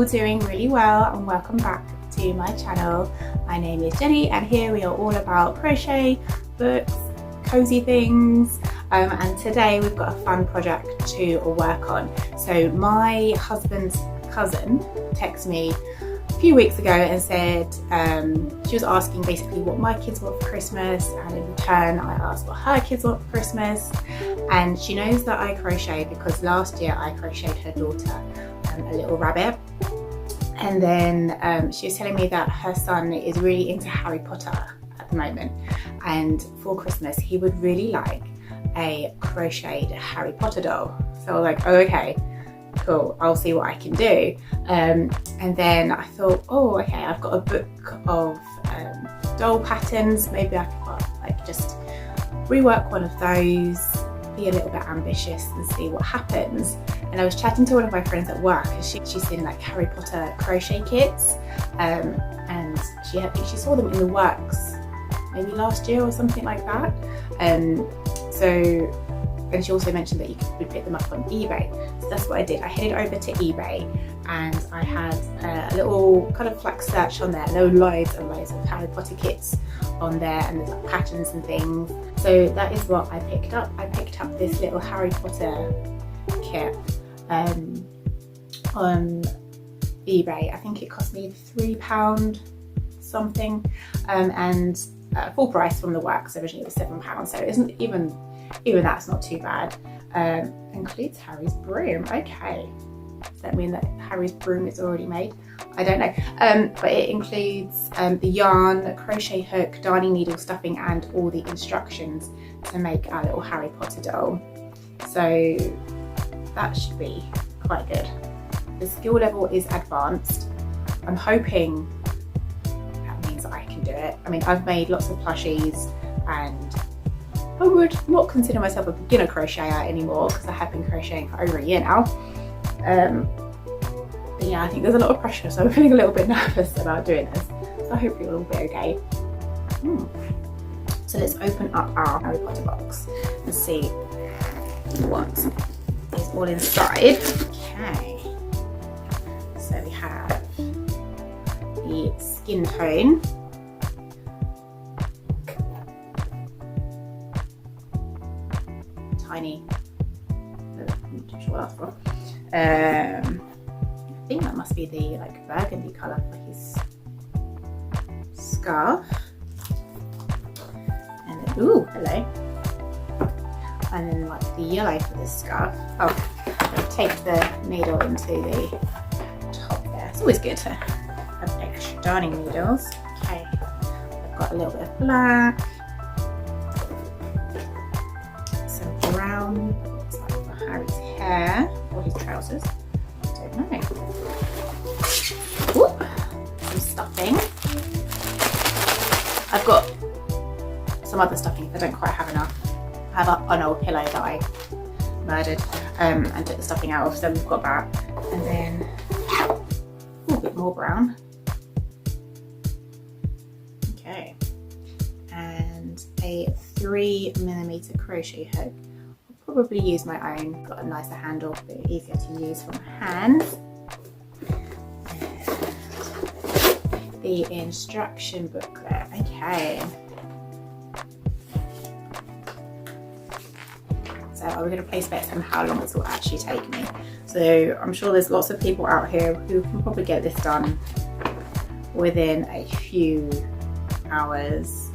all doing really well, and welcome back to my channel. My name is Jenny and here we are all about crochet, books, cozy things, and today we've got a fun project to work on. So my husband's cousin texted me a few weeks ago and said she was asking basically what my kids want for Christmas, and in return I asked what her kids want for Christmas. And she knows that I crochet because last year I crocheted her daughter a little rabbit, and then she was telling me that her son is really into Harry Potter at the moment, and for Christmas he would really like a crocheted Harry Potter doll. So I was like, oh, okay, cool, I'll see what I can do. And then I thought, oh, okay, I've got a book of doll patterns, maybe I could like just rework one of those, be a little bit ambitious and see what happens. And I was chatting to one of my friends at work, and she's seen like Harry Potter crochet kits, and she saw them in the works maybe last year or something like that. And she also mentioned that you could pick them up on eBay. So that's what I did. I headed over to eBay and I had a little kind of like search on there. There were loads and loads of Harry Potter kits on there, and there's like patterns and things. So that is what I picked up. I picked up this little Harry Potter kit on eBay. I think it cost me £3 something, and full price from the works. Originally it was £7, so it isn't even that's not too bad. Includes Harry's broom. Okay, does that mean that Harry's broom is already made? I don't know, but it includes the yarn, the crochet hook, darning needle, stuffing, and all the instructions to make our little Harry Potter doll. So that should be quite good. The skill level is advanced. I'm hoping that means that I can do it. I mean, I've made lots of plushies, and I would not consider myself a beginner crocheter anymore because I have been crocheting for over a year now. But yeah, I think there's a lot of pressure, so I'm feeling a little bit nervous about doing this. So hopefully it'll be okay. So let's open up our Harry Potter box and see what is all inside. Okay, so we have the skin tone, tiny, I'm not too sure what that's for. I think that must be the like burgundy colour for his scarf. And then, ooh, hello. And then like the yellow for the scarf. Oh, I'll take the needle into the top there. It's always good to have extra darning needles. Okay, I've got a little bit of black, some brown, looks like for Harry's hair or his trousers. I don't know. Ooh, some stuffing. I've got some other stuffing if I don't quite have enough. I have an old pillow that I murdered and took the stuffing out of, so we've got that. And then a bit more brown. Okay, and a 3mm crochet hook. I'll probably use my own. Got a nicer handle, a bit easier to use for my hands. And the instruction booklet. Okay. So we're going to place bets on how long this will actually take me. So I'm sure there's lots of people out here who can probably get this done within a few hours.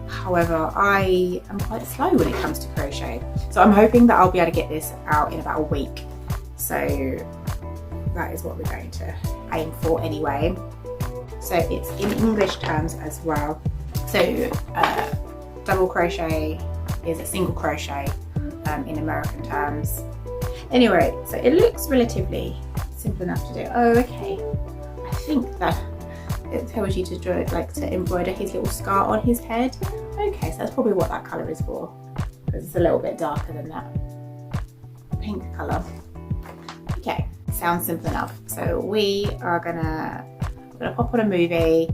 However, I am quite slow when it comes to crochet. So I'm hoping that I'll be able to get this out in about a week. So that is what we're going to aim for anyway. So it's in English terms as well. So double crochet is a single crochet in American terms. Anyway, so it looks relatively simple enough to do. Oh, okay. I think that it tells you to draw, like to embroider his little scar on his head. Okay, so that's probably what that colour is for, because it's a little bit darker than that pink colour. Okay, sounds simple enough. So we are gonna pop on a movie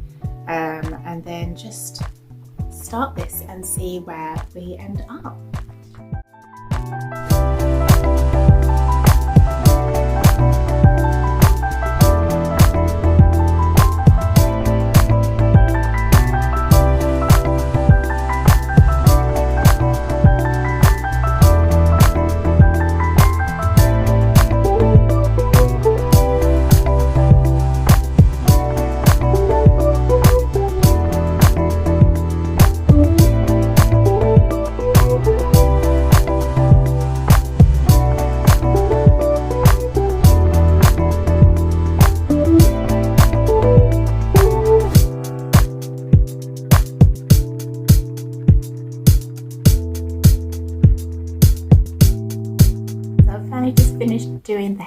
and then just start this and see where we end up.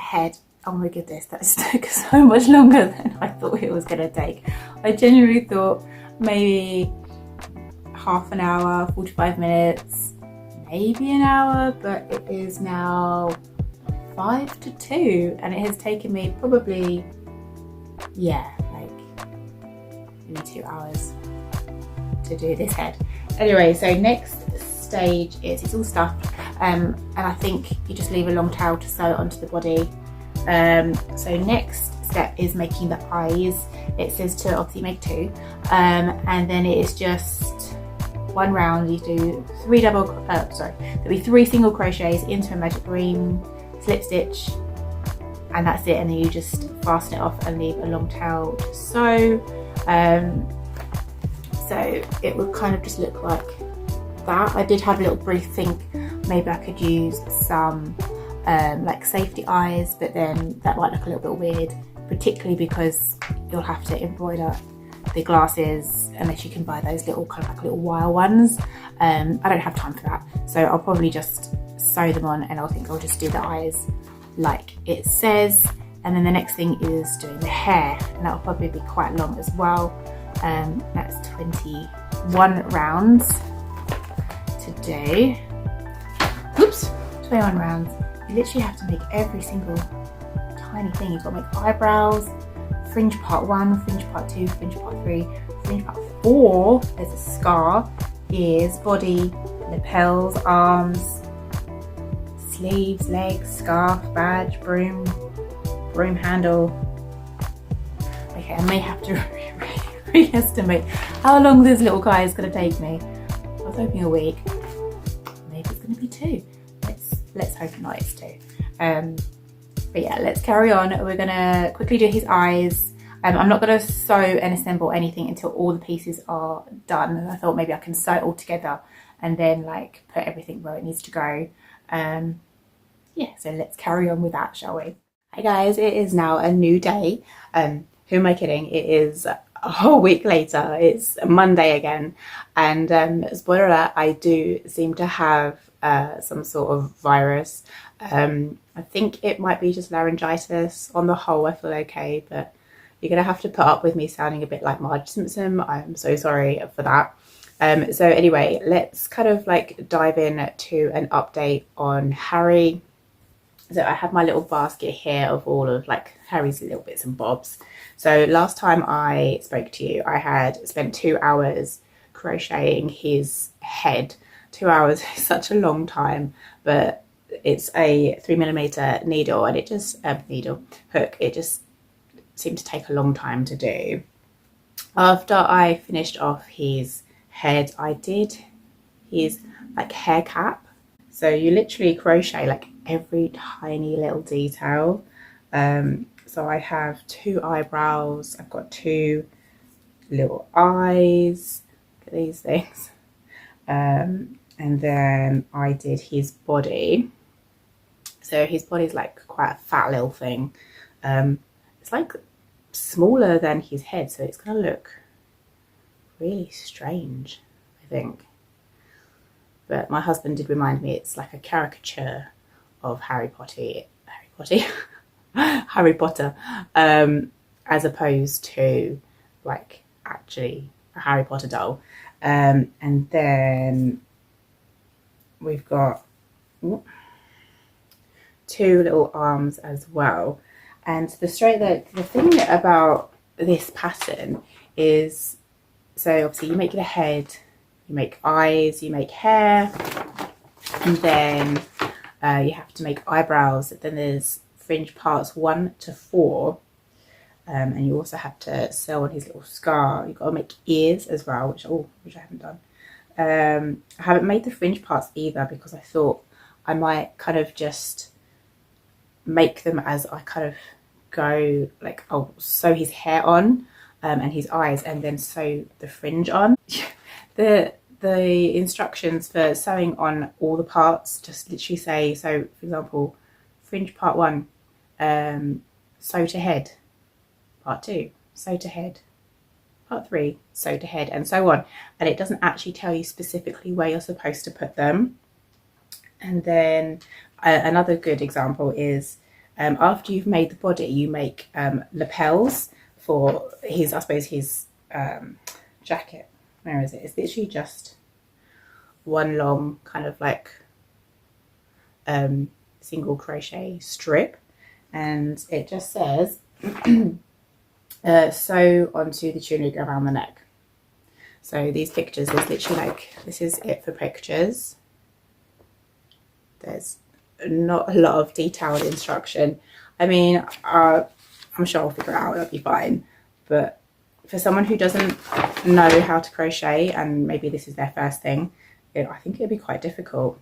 head. Oh my goodness, that took so much longer than I thought it was going to take. I genuinely thought maybe half an hour, 45 minutes, maybe an hour, but it is now 5 to 2 and it has taken me probably, yeah, like maybe 2 hours to do this head. Anyway, so next stage is it's all stuffed, and I think you just leave a long tail to sew it onto the body. So next step is making the eyes. It says to obviously make 2, and then it is just 1 round. You do 3 there'll be 3 single crochets into a magic green, slip stitch, and that's it. And then you just fasten it off and leave a long tail to sew. So it would kind of just look like that. I did have a little brief think maybe I could use some like safety eyes, but then that might look a little bit weird, particularly because you'll have to embroider the glasses unless you can buy those little kind of like little wire ones. I don't have time for that, so I'll probably just sew them on, and I think I'll just do the eyes like it says. And then the next thing is doing the hair, and that'll probably be quite long as well. That's 21 rounds to do. Oops, 21 rounds. You literally have to make every single tiny thing. You've got to make eyebrows, fringe part 1, fringe part 2, fringe part 3, fringe part 4. There's a scar, ears, body, lapels, arms, sleeves, legs, scarf, badge, broom handle. Okay, I may have to re-estimate how long this little guy is going to take me. I was hoping a week. Maybe it's going to be 2. Let's hope not, it's 2. But yeah, let's carry on. We're going to quickly do his eyes. I'm not going to sew and assemble anything until all the pieces are done. And I thought maybe I can sew it all together and then like put everything where it needs to go. Yeah, so let's carry on with that, shall we? Hi guys, it is now a new day. Who am I kidding? It is a whole week later. It's Monday again, and spoiler alert, I do seem to have some sort of virus. I think it might be just laryngitis. On the whole, I feel okay, but you're gonna have to put up with me sounding a bit like Marge Simpson. I'm so sorry for that. So anyway, let's kind of like dive in to an update on Harry. So I have my little basket here of all of like Harry's little bits and bobs. So last time I spoke to you, I had spent 2 hours crocheting his head. 2 hours is such a long time, but it's a 3mm needle, and it just needle hook. It just seemed to take a long time to do. After I finished off his head, I did his like hair cap. So you literally crochet like every tiny little detail. So I have 2 eyebrows, I've got 2 little eyes, look at these things. And then I did his body. So his body's like quite a fat little thing. It's like smaller than his head, so it's gonna look really strange, I think. But my husband did remind me it's like a caricature of Harry Potter, as opposed to like actually a Harry Potter doll. And then we've got 2 little arms as well. And the thing about this pattern is, so obviously you make the head, you make eyes, you make hair, and then you have to make eyebrows. Then there's fringe parts 1 to 4, and you also have to sew on his little scar. You've got to make ears as well, which I haven't done. I haven't made the fringe parts either because I thought I might kind of just make them as I kind of go, like I'll sew his hair on and his eyes, and then sew the fringe on. The instructions for sewing on all the parts just literally say, so for example, fringe part 1, sew to head, part 2, sew to head, part 3, sew to head, and so on. And it doesn't actually tell you specifically where you're supposed to put them. And then another good example is after you've made the body, you make lapels for his, I suppose his jacket. Where is it? It's literally just one long kind of like single crochet strip, and it just says sew onto the tunic around the neck. So these pictures, there's literally like, this is it for pictures. There's not a lot of detailed instruction. I mean, I'm sure I'll figure it out, that'll be fine. But for someone who doesn't know how to crochet, and maybe this is their first thing, I think it'd be quite difficult.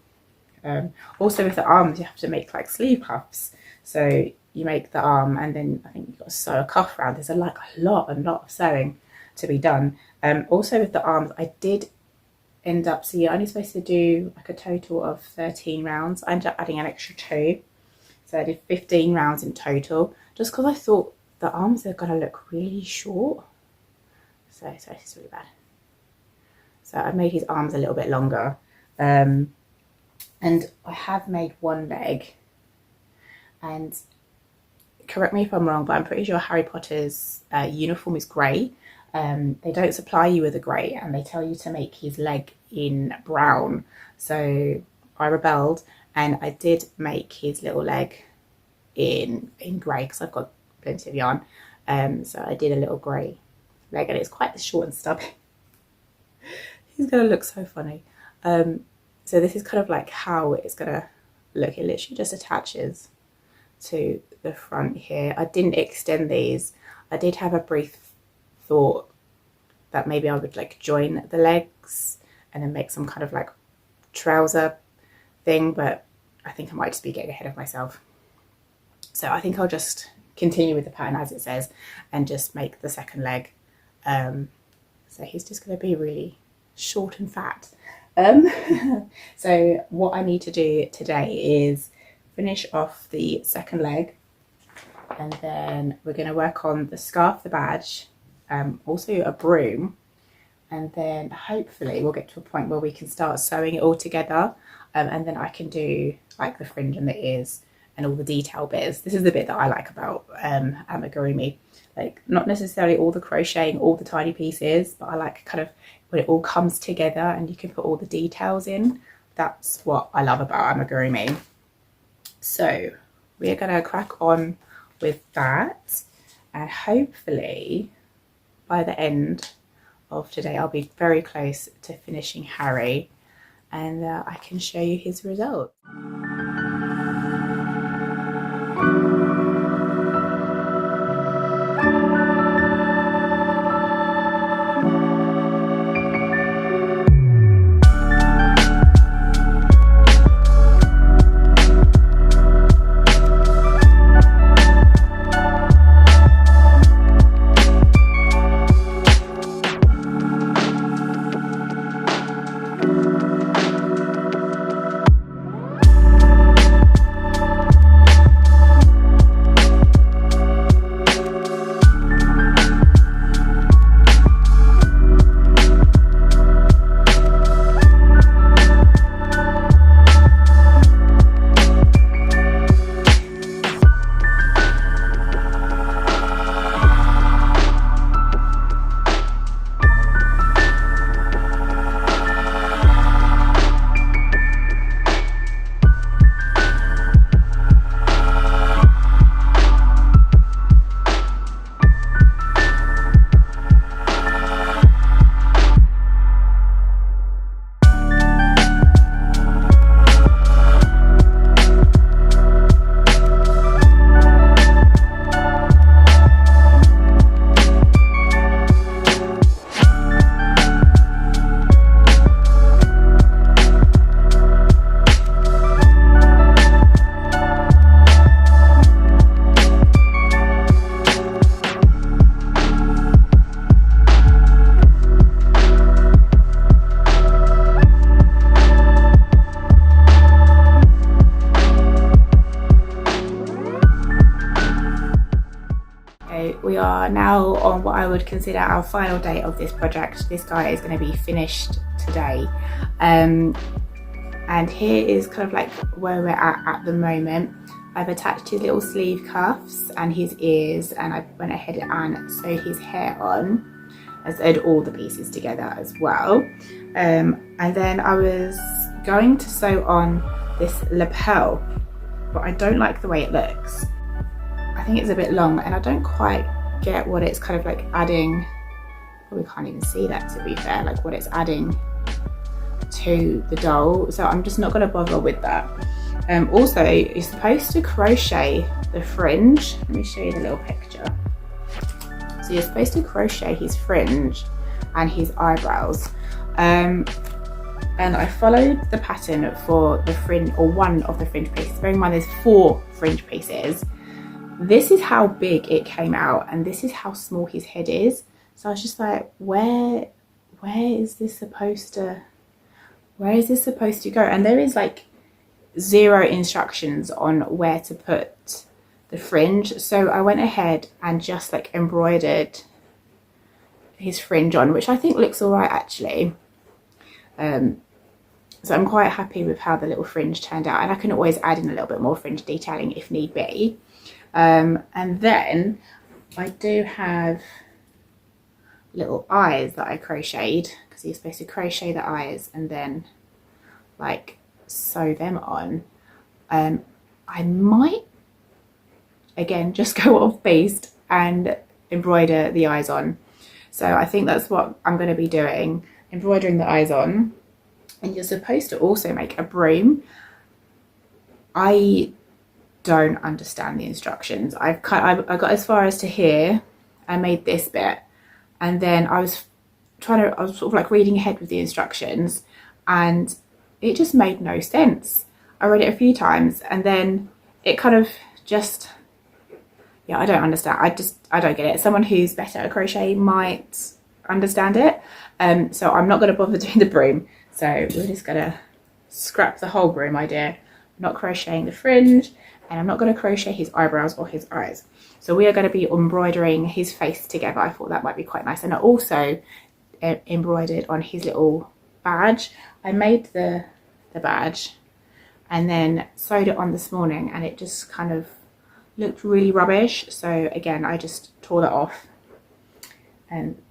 Also with the arms, you have to make like sleeve cuffs. So you make the arm, and then I think you've got to sew a cuff around. There's a lot of sewing to be done. Also with the arms, I did end up, so you're only supposed to do like a total of 13 rounds. I ended up adding an extra 2. So I did 15 rounds in total, just because I thought the arms are going to look really short. So this is really bad. So I made his arms a little bit longer. And I have made one leg. And correct me if I'm wrong, but I'm pretty sure Harry Potter's uniform is grey. They don't supply you with a grey, and they tell you to make his leg in brown. So I rebelled, and I did make his little leg in grey because I've got plenty of yarn. So I did a little grey leg, and it's quite short and stubby. He's gonna look so funny. So this is kind of like how it's gonna look. It literally just attaches to the front here. I didn't extend these. I did have a brief thought that maybe I would like join the legs and then make some kind of like trouser thing, but I think I might just be getting ahead of myself. So I think I'll just continue with the pattern as it says and just make the second leg. So he's just going to be really short and fat. So what I need to do today is finish off the second leg, and then we're going to work on the scarf, the badge, also a broom, and then hopefully we'll get to a point where we can start sewing it all together, and then I can do like the fringe and the ears and all the detail bits. This is the bit that I like about amigurumi, like not necessarily all the crocheting, all the tiny pieces, but I like kind of when it all comes together and you can put all the details in. That's what I love about amigurumi. So we're gonna crack on with that, and hopefully by the end of today I'll be very close to finishing Harry, and I can show you his result. We are now on what I would consider our final day of this project. This guy is going to be finished today, and here is kind of like where we're at the moment. I've attached his little sleeve cuffs and his ears, and I went ahead and sewed his hair on. I sewed all the pieces together as well. And then I was going to sew on this lapel, but I don't like the way it looks. I think it's a bit long and I don't quite get what it's kind of like adding. Well, we can't even see that, to be fair, like what it's adding to the doll. So I'm just not going to bother with that. Also, you're supposed to crochet the fringe. Let me show you the little picture. So you're supposed to crochet his fringe and his eyebrows. And I followed the pattern for the fringe, or one of the fringe pieces. Bearing in mind there's 4 fringe pieces. This is how big it came out, and this is how small his head is. So I was just like, where is this supposed to go? And there is like 0 instructions on where to put the fringe. So I went ahead and just like embroidered his fringe on, which I think looks all right actually. So I'm quite happy with how the little fringe turned out, and I can always add in a little bit more fringe detailing if need be. And then I do have little eyes that I crocheted, because you're supposed to crochet the eyes and then like sew them on. I might again just go off base and embroider the eyes on. So I think that's what I'm going to be doing, embroidering the eyes on. And you're supposed to also make a broom. I don't understand the instructions. I got as far as to here. I made this bit, and then I was sort of like reading ahead with the instructions, and it just made no sense. I read it a few times and then it kind of just, yeah, I don't understand. I don't get it. Someone who's better at crochet might understand it. So I'm not going to bother doing the broom. So we're just going to scrap the whole broom idea. I'm not crocheting the fringe, and I'm not going to crochet his eyebrows or his eyes. So we are going to be embroidering his face together. I thought that might be quite nice. And I also embroidered on his little badge. I made the badge and then sewed it on this morning, and it just kind of looked really rubbish. So again, I just tore that off and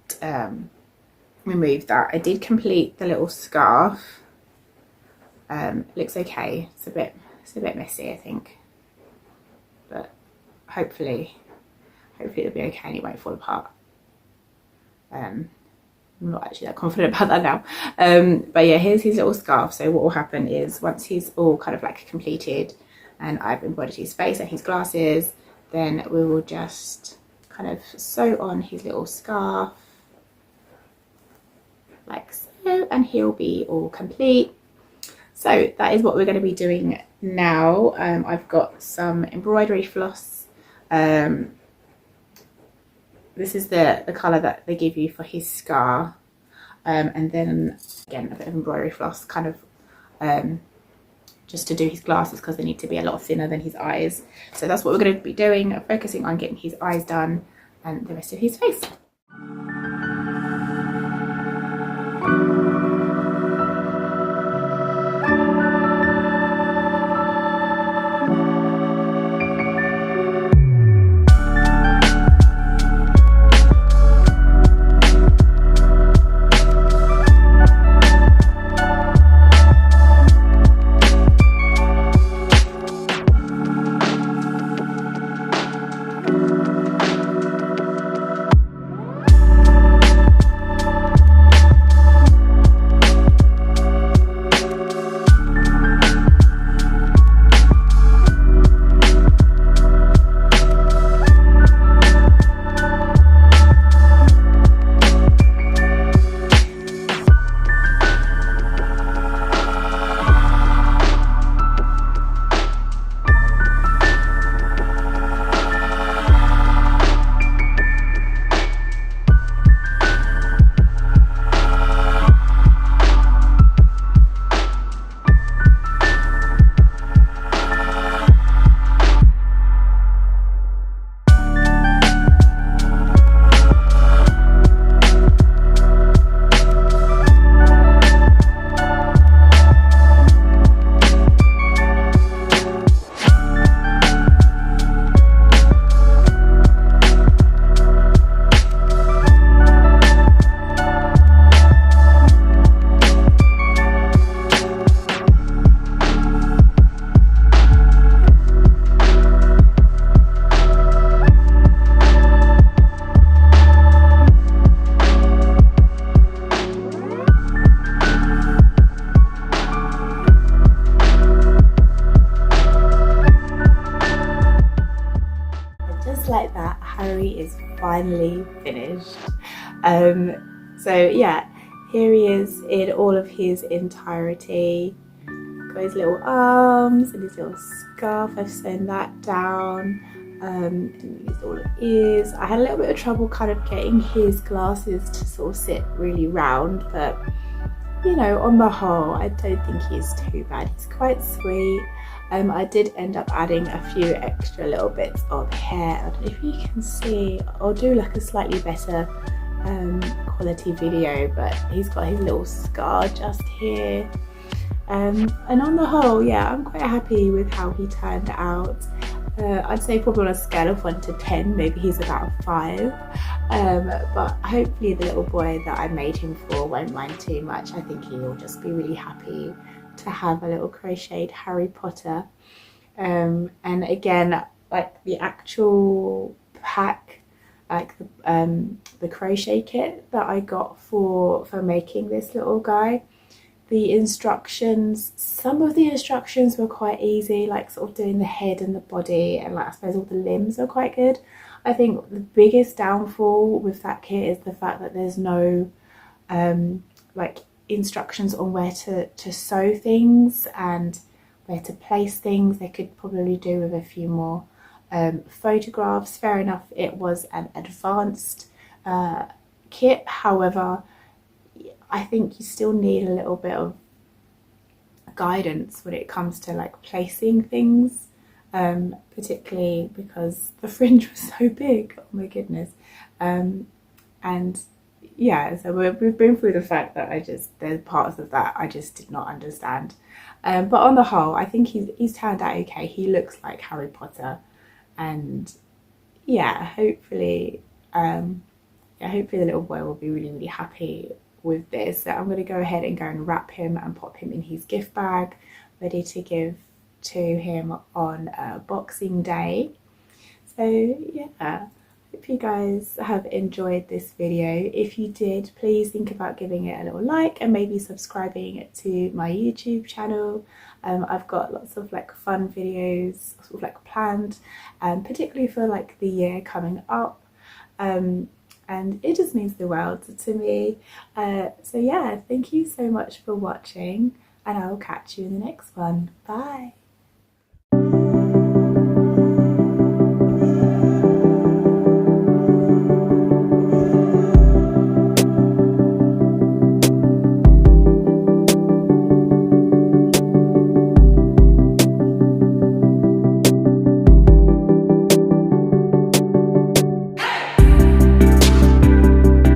removed that. I did complete the little scarf. Looks okay. It's a bit messy, I think, but hopefully it'll be okay and it won't fall apart. I'm not actually that confident about that now. But yeah, here's his little scarf. So what will happen is once he's all kind of like completed and I've embroidered his face and his glasses, then we will just kind of sew on his little scarf like so, and he'll be all complete. So that is what we're going to be doing now. I've got some embroidery floss. This is the colour that they give you for his scar. And then again, a bit of embroidery floss, kind of just to do his glasses, because they need to be a lot thinner than his eyes. So that's what we're going to be doing, focusing on getting his eyes done and the rest of his face. finally finished. So yeah, here he is in all of his entirety. Got his little arms and his little scarf. I've sewn that down. Didn't use all of ears. I had a little bit of trouble kind of getting his glasses to sort of sit really round, but you know, on the whole, I don't think he's too bad. He's quite sweet. I did end up adding a few extra little bits of hair. I don't know if you can see. I'll do like a slightly better quality video, but he's got his little scar just here. And on the whole, yeah, I'm quite happy with how he turned out. I'd say probably on a scale of 1 to 10, maybe he's about a 5. But hopefully the little boy that I made him for won't mind too much. I think he'll just be really happy to have a little crocheted Harry Potter. And again, like the actual pack, like the crochet kit that I got for making this little guy, the instructions, some of the instructions were quite easy, like sort of doing the head and the body, and like I suppose all the limbs are quite good. I think the biggest downfall with that kit is the fact that there's no like instructions on where to sew things and where to place things. They could probably do with a few more photographs. Fair enough, it was an advanced kit, however I think you still need a little bit of guidance when it comes to like placing things, particularly because the fringe was so big. Oh my goodness. And yeah, so we've been through the fact that there's parts of that I just did not understand. But on the whole, I think he's turned out okay. He looks like Harry Potter, and yeah, hopefully the little boy will be really, really happy with this. So I'm going to go ahead and go and wrap him and pop him in his gift bag, ready to give to him on Boxing Day. So yeah, hope you guys have enjoyed this video. If you did, please think about giving it a little like and maybe subscribing to my YouTube channel. I've got lots of like fun videos sort of like planned, particularly for like the year coming up. And it just means the world to me. So yeah, thank you so much for watching, and I will catch you in the next one. Bye.